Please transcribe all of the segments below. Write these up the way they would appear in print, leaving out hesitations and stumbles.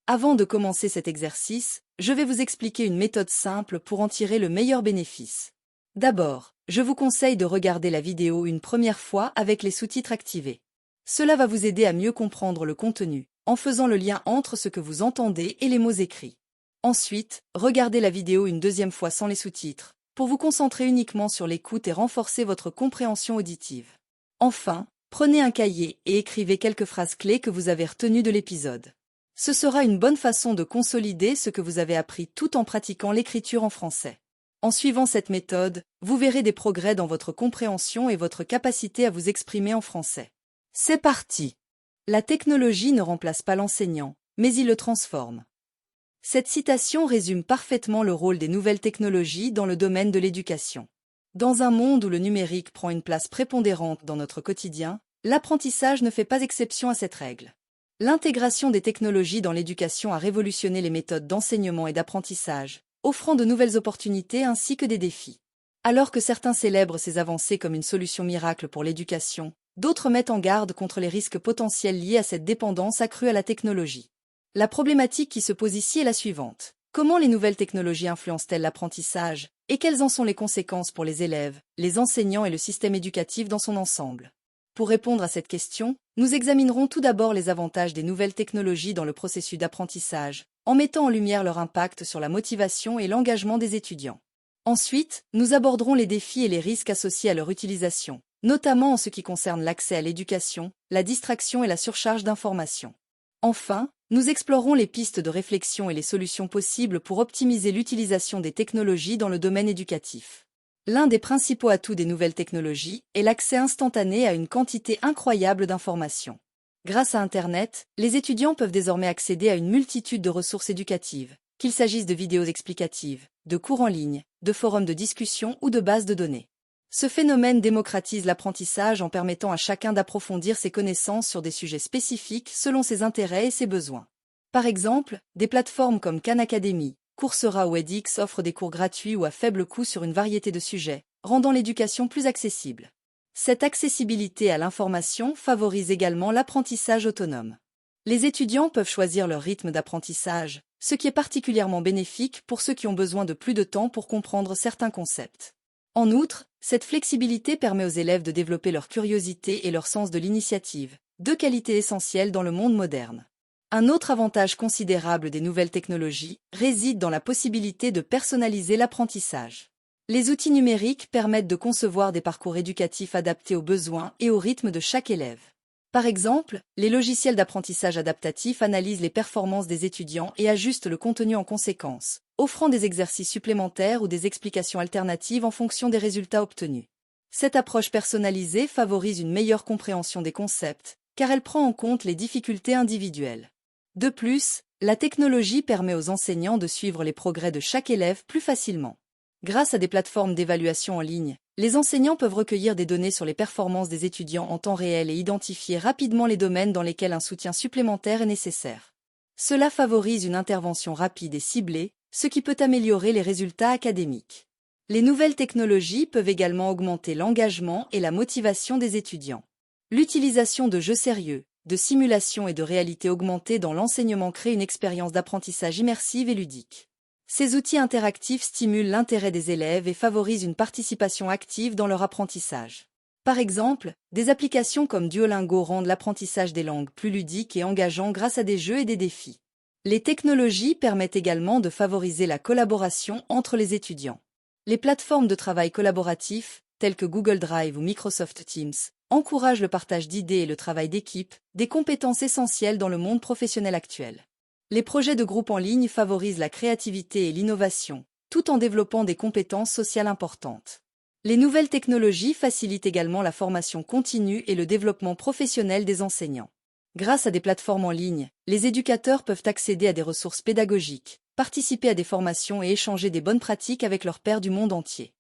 Avant de commencer cet exercice, je vais vous expliquer une méthode simple pour en tirer le meilleur bénéfice. D'abord, je vous conseille de regarder la vidéo une première fois avec les sous-titres activés. Cela va vous aider à mieux comprendre le contenu, en faisant le lien entre ce que vous entendez et les mots écrits. Ensuite, regardez la vidéo une deuxième fois sans les sous-titres, pour vous concentrer uniquement sur l'écoute et renforcer votre compréhension auditive. Enfin, prenez un cahier et écrivez quelques phrases clés que vous avez retenues de l'épisode. Ce sera une bonne façon de consolider ce que vous avez appris tout en pratiquant l'écriture en français. En suivant cette méthode, vous verrez des progrès dans votre compréhension et votre capacité à vous exprimer en français. C'est parti! La technologie ne remplace pas l'enseignant, mais il le transforme. Cette citation résume parfaitement le rôle des nouvelles technologies dans le domaine de l'éducation. Dans un monde où le numérique prend une place prépondérante dans notre quotidien, l'apprentissage ne fait pas exception à cette règle. L'intégration des technologies dans l'éducation a révolutionné les méthodes d'enseignement et d'apprentissage, offrant de nouvelles opportunités ainsi que des défis. Alors que certains célèbrent ces avancées comme une solution miracle pour l'éducation, d'autres mettent en garde contre les risques potentiels liés à cette dépendance accrue à la technologie. La problématique qui se pose ici est la suivante. Comment les nouvelles technologies influencent-elles l'apprentissage, et quelles en sont les conséquences pour les élèves, les enseignants et le système éducatif dans son ensemble? Pour répondre à cette question, nous examinerons tout d'abord les avantages des nouvelles technologies dans le processus d'apprentissage, en mettant en lumière leur impact sur la motivation et l'engagement des étudiants. Ensuite, nous aborderons les défis et les risques associés à leur utilisation, notamment en ce qui concerne l'accès à l'éducation, la distraction et la surcharge d'informations. Enfin, nous explorerons les pistes de réflexion et les solutions possibles pour optimiser l'utilisation des technologies dans le domaine éducatif. L'un des principaux atouts des nouvelles technologies est l'accès instantané à une quantité incroyable d'informations. Grâce à Internet, les étudiants peuvent désormais accéder à une multitude de ressources éducatives, qu'il s'agisse de vidéos explicatives, de cours en ligne, de forums de discussion ou de bases de données. Ce phénomène démocratise l'apprentissage en permettant à chacun d'approfondir ses connaissances sur des sujets spécifiques selon ses intérêts et ses besoins. Par exemple, des plateformes comme Khan Academy, Coursera ou edX offrent des cours gratuits ou à faible coût sur une variété de sujets, rendant l'éducation plus accessible. Cette accessibilité à l'information favorise également l'apprentissage autonome. Les étudiants peuvent choisir leur rythme d'apprentissage, ce qui est particulièrement bénéfique pour ceux qui ont besoin de plus de temps pour comprendre certains concepts. En outre, cette flexibilité permet aux élèves de développer leur curiosité et leur sens de l'initiative, deux qualités essentielles dans le monde moderne. Un autre avantage considérable des nouvelles technologies réside dans la possibilité de personnaliser l'apprentissage. Les outils numériques permettent de concevoir des parcours éducatifs adaptés aux besoins et au rythme de chaque élève. Par exemple, les logiciels d'apprentissage adaptatif analysent les performances des étudiants et ajustent le contenu en conséquence, offrant des exercices supplémentaires ou des explications alternatives en fonction des résultats obtenus. Cette approche personnalisée favorise une meilleure compréhension des concepts, car elle prend en compte les difficultés individuelles. De plus, la technologie permet aux enseignants de suivre les progrès de chaque élève plus facilement. Grâce à des plateformes d'évaluation en ligne, les enseignants peuvent recueillir des données sur les performances des étudiants en temps réel et identifier rapidement les domaines dans lesquels un soutien supplémentaire est nécessaire. Cela favorise une intervention rapide et ciblée, ce qui peut améliorer les résultats académiques. Les nouvelles technologies peuvent également augmenter l'engagement et la motivation des étudiants. L'utilisation de jeux sérieux, de simulation et de réalité augmentée dans l'enseignement crée une expérience d'apprentissage immersive et ludique. Ces outils interactifs stimulent l'intérêt des élèves et favorisent une participation active dans leur apprentissage. Par exemple, des applications comme Duolingo rendent l'apprentissage des langues plus ludique et engageant grâce à des jeux et des défis. Les technologies permettent également de favoriser la collaboration entre les étudiants. Les plateformes de travail collaboratif, telles que Google Drive ou Microsoft Teams, encouragent le partage d'idées et le travail d'équipe, des compétences essentielles dans le monde professionnel actuel. Les projets de groupe en ligne favorisent la créativité et l'innovation, tout en développant des compétences sociales importantes. Les nouvelles technologies facilitent également la formation continue et le développement professionnel des enseignants. Grâce à des plateformes en ligne, les éducateurs peuvent accéder à des ressources pédagogiques, participer à des formations et échanger des bonnes pratiques avec leurs pairs du monde entier.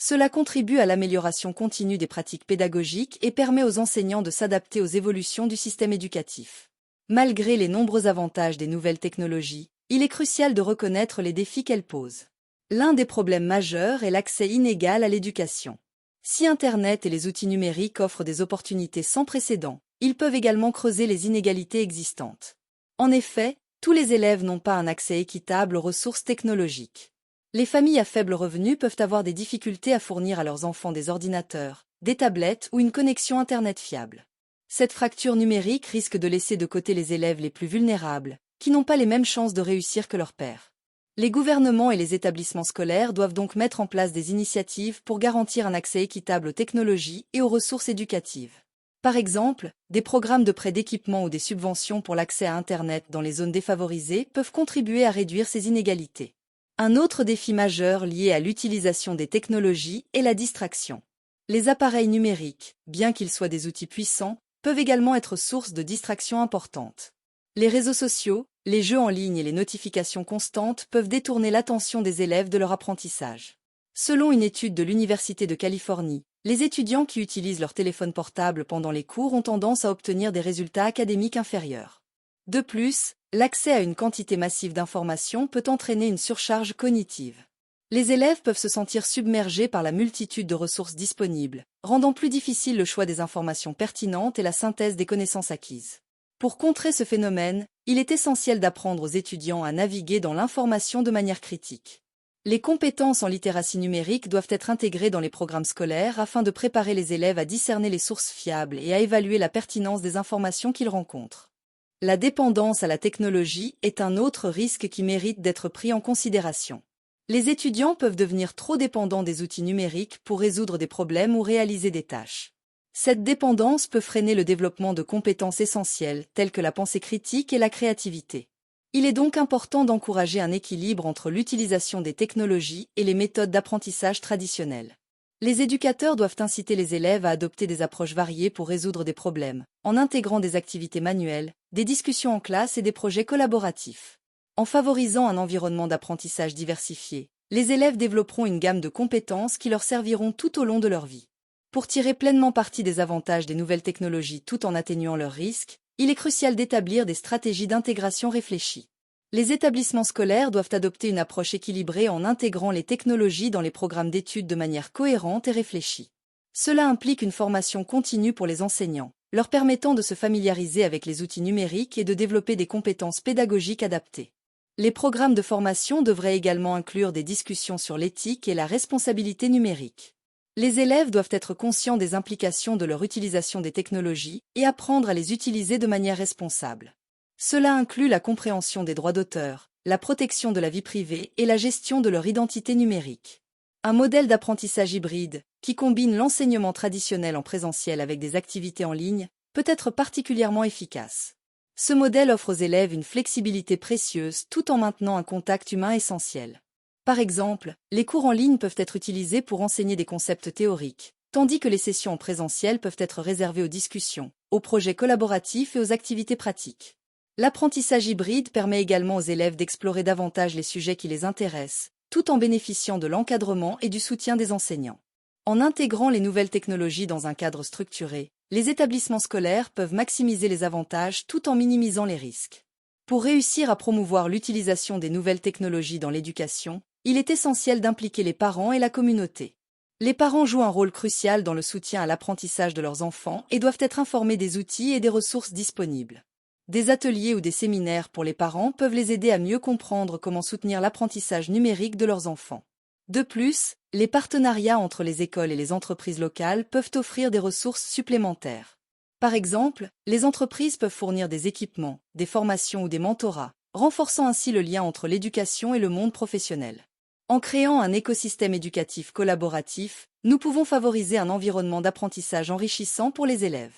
Cela contribue à l'amélioration continue des pratiques pédagogiques et permet aux enseignants de s'adapter aux évolutions du système éducatif. Malgré les nombreux avantages des nouvelles technologies, il est crucial de reconnaître les défis qu'elles posent. L'un des problèmes majeurs est l'accès inégal à l'éducation. Si Internet et les outils numériques offrent des opportunités sans précédent, ils peuvent également creuser les inégalités existantes. En effet, Tous les élèves n'ont pas un accès équitable aux ressources technologiques. Les familles à faible revenu peuvent avoir des difficultés à fournir à leurs enfants des ordinateurs, des tablettes ou une connexion Internet fiable. Cette fracture numérique risque de laisser de côté les élèves les plus vulnérables, qui n'ont pas les mêmes chances de réussir que leurs pairs. Les gouvernements et les établissements scolaires doivent donc mettre en place des initiatives pour garantir un accès équitable aux technologies et aux ressources éducatives. Par exemple, des programmes de prêt d'équipement ou des subventions pour l'accès à Internet dans les zones défavorisées peuvent contribuer à réduire ces inégalités. Un autre défi majeur lié à l'utilisation des technologies est la distraction. Les appareils numériques, bien qu'ils soient des outils puissants, peuvent également être source de distractions importantes. Les réseaux sociaux, les jeux en ligne et les notifications constantes peuvent détourner l'attention des élèves de leur apprentissage. Selon une étude de l'Université de Californie, les étudiants qui utilisent leur téléphone portable pendant les cours ont tendance à obtenir des résultats académiques inférieurs. De plus, l'accès à une quantité massive d'informations peut entraîner une surcharge cognitive. Les élèves peuvent se sentir submergés par la multitude de ressources disponibles, rendant plus difficile le choix des informations pertinentes et la synthèse des connaissances acquises. Pour contrer ce phénomène, il est essentiel d'apprendre aux étudiants à naviguer dans l'information de manière critique. Les compétences en littératie numérique doivent être intégrées dans les programmes scolaires afin de préparer les élèves à discerner les sources fiables et à évaluer la pertinence des informations qu'ils rencontrent. La dépendance à la technologie est un autre risque qui mérite d'être pris en considération. Les étudiants peuvent devenir trop dépendants des outils numériques pour résoudre des problèmes ou réaliser des tâches. Cette dépendance peut freiner le développement de compétences essentielles telles que la pensée critique et la créativité. Il est donc important d'encourager un équilibre entre l'utilisation des technologies et les méthodes d'apprentissage traditionnelles. Les éducateurs doivent inciter les élèves à adopter des approches variées pour résoudre des problèmes, en intégrant des activités manuelles, des discussions en classe et des projets collaboratifs. En favorisant un environnement d'apprentissage diversifié, les élèves développeront une gamme de compétences qui leur serviront tout au long de leur vie. Pour tirer pleinement parti des avantages des nouvelles technologies tout en atténuant leurs risques, il est crucial d'établir des stratégies d'intégration réfléchies. Les établissements scolaires doivent adopter une approche équilibrée en intégrant les technologies dans les programmes d'études de manière cohérente et réfléchie. Cela implique une formation continue pour les enseignants, leur permettant de se familiariser avec les outils numériques et de développer des compétences pédagogiques adaptées. Les programmes de formation devraient également inclure des discussions sur l'éthique et la responsabilité numérique. Les élèves doivent être conscients des implications de leur utilisation des technologies et apprendre à les utiliser de manière responsable. Cela inclut la compréhension des droits d'auteur, la protection de la vie privée et la gestion de leur identité numérique. Un modèle d'apprentissage hybride, qui combine l'enseignement traditionnel en présentiel avec des activités en ligne, peut être particulièrement efficace. Ce modèle offre aux élèves une flexibilité précieuse tout en maintenant un contact humain essentiel. Par exemple, les cours en ligne peuvent être utilisés pour enseigner des concepts théoriques, tandis que les sessions en présentiel peuvent être réservées aux discussions, aux projets collaboratifs et aux activités pratiques. L'apprentissage hybride permet également aux élèves d'explorer davantage les sujets qui les intéressent, tout en bénéficiant de l'encadrement et du soutien des enseignants. En intégrant les nouvelles technologies dans un cadre structuré, les établissements scolaires peuvent maximiser les avantages tout en minimisant les risques. Pour réussir à promouvoir l'utilisation des nouvelles technologies dans l'éducation, il est essentiel d'impliquer les parents et la communauté. Les parents jouent un rôle crucial dans le soutien à l'apprentissage de leurs enfants et doivent être informés des outils et des ressources disponibles. Des ateliers ou des séminaires pour les parents peuvent les aider à mieux comprendre comment soutenir l'apprentissage numérique de leurs enfants. De plus, les partenariats entre les écoles et les entreprises locales peuvent offrir des ressources supplémentaires. Par exemple, les entreprises peuvent fournir des équipements, des formations ou des mentorats, renforçant ainsi le lien entre l'éducation et le monde professionnel. En créant un écosystème éducatif collaboratif, nous pouvons favoriser un environnement d'apprentissage enrichissant pour les élèves.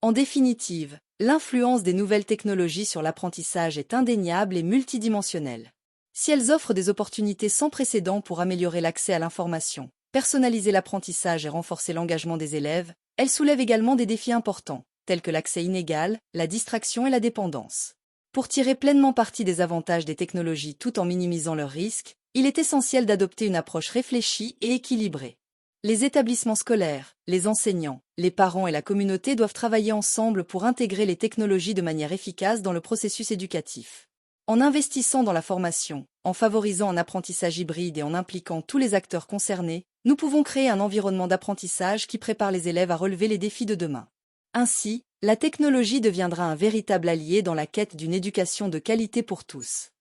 En définitive, l'influence des nouvelles technologies sur l'apprentissage est indéniable et multidimensionnelle. Si elles offrent des opportunités sans précédent pour améliorer l'accès à l'information, personnaliser l'apprentissage et renforcer l'engagement des élèves, elles soulèvent également des défis importants, tels que l'accès inégal, la distraction et la dépendance. Pour tirer pleinement parti des avantages des technologies tout en minimisant leurs risques, il est essentiel d'adopter une approche réfléchie et équilibrée. Les établissements scolaires, les enseignants, les parents et la communauté doivent travailler ensemble pour intégrer les technologies de manière efficace dans le processus éducatif. En investissant dans la formation, en favorisant un apprentissage hybride et en impliquant tous les acteurs concernés, nous pouvons créer un environnement d'apprentissage qui prépare les élèves à relever les défis de demain. Ainsi, la technologie deviendra un véritable allié dans la quête d'une éducation de qualité pour tous.